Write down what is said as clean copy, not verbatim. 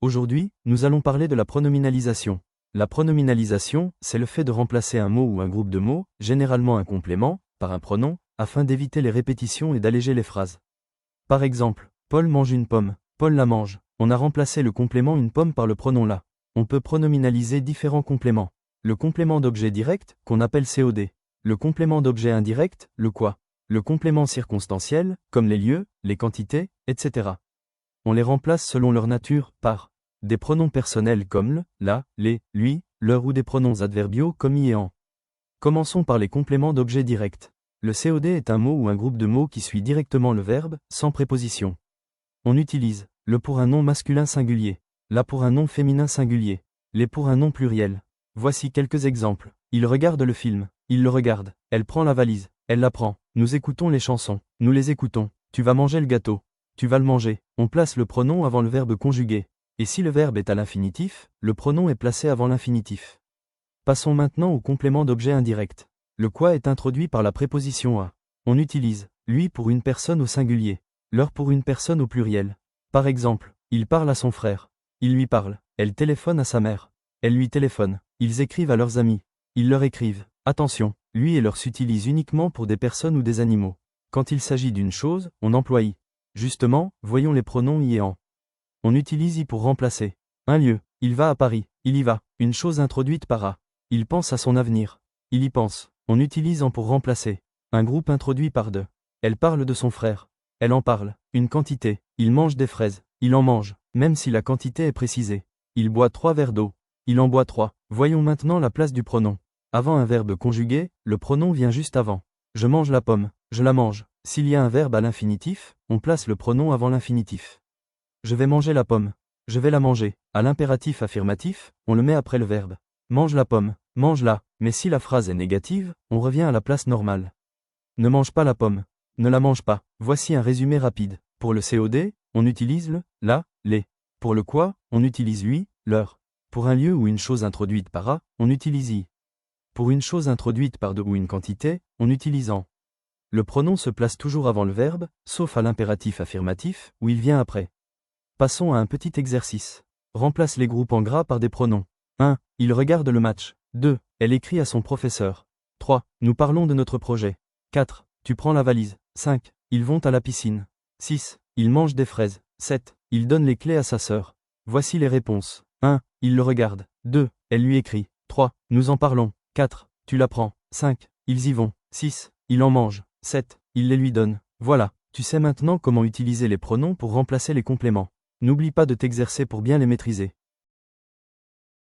Aujourd'hui, nous allons parler de la pronominalisation. La pronominalisation, c'est le fait de remplacer un mot ou un groupe de mots, généralement un complément, par un pronom, afin d'éviter les répétitions et d'alléger les phrases. Par exemple, Paul mange une pomme, Paul la mange. On a remplacé le complément une pomme par le pronom la. On peut pronominaliser différents compléments. Le complément d'objet direct, qu'on appelle COD. Le complément d'objet indirect, le quoi. Le complément circonstanciel, comme les lieux, les quantités, etc. On les remplace selon leur nature, par des pronoms personnels comme le, la, les, lui, leur ou des pronoms adverbiaux comme i et en. Commençons par les compléments d'objet direct. Le COD est un mot ou un groupe de mots qui suit directement le verbe, sans préposition. On utilise le pour un nom masculin singulier, la pour un nom féminin singulier, les pour un nom pluriel. Voici quelques exemples. Il regarde le film, il le regarde, elle prend la valise, elle la prend, nous écoutons les chansons, nous les écoutons, tu vas manger le gâteau, tu vas le manger. On place le pronom avant le verbe conjugué. Et si le verbe est à l'infinitif, le pronom est placé avant l'infinitif. Passons maintenant au complément d'objet indirect. Le quoi est introduit par la préposition à. On utilise lui pour une personne au singulier, leur pour une personne au pluriel. Par exemple, il parle à son frère. Il lui parle. Elle téléphone à sa mère. Elle lui téléphone. Ils écrivent à leurs amis. Ils leur écrivent. Attention, lui et leur s'utilisent uniquement pour des personnes ou des animaux. Quand il s'agit d'une chose, on emploie i. Justement, voyons les pronoms i et en. On utilise i pour remplacer. Un lieu, il va à Paris, il y va. Une chose introduite par a. Il pense à son avenir. Il y pense. On utilise en pour remplacer. Un groupe introduit par de. Elle parle de son frère. Elle en parle. Une quantité. Il mange des fraises. Il en mange, même si la quantité est précisée. Il boit 3 verres d'eau. Il en boit 3. Voyons maintenant la place du pronom. Avant un verbe conjugué, le pronom vient juste avant. Je mange la pomme. Je la mange. S'il y a un verbe à l'infinitif, on place le pronom avant l'infinitif. Je vais manger la pomme. Je vais la manger. À l'impératif affirmatif, on le met après le verbe. Mange la pomme. Mange-la. Mais si la phrase est négative, on revient à la place normale. Ne mange pas la pomme. Ne la mange pas. Voici un résumé rapide. Pour le COD, on utilise le, la, les. Pour le quoi, on utilise lui, leur. Pour un lieu ou une chose introduite par a, on utilise i. Pour une chose introduite par de ou une quantité, on utilise en. Le pronom se place toujours avant le verbe, sauf à l'impératif affirmatif, où il vient après. Passons à un petit exercice. Remplace les groupes en gras par des pronoms. 1. Il regarde le match. 2. Elle écrit à son professeur. 3. Nous parlons de notre projet. 4. Tu prends la valise. 5. Ils vont à la piscine. 6. Il mange des fraises. 7. Il donne les clés à sa sœur. Voici les réponses. 1. Il le regarde. 2. Elle lui écrit. 3. Nous en parlons. 4. Tu la prends. 5. Ils y vont. 6. Il en mange. 7. Il les lui donne. Voilà, tu sais maintenant comment utiliser les pronoms pour remplacer les compléments. N'oublie pas de t'exercer pour bien les maîtriser.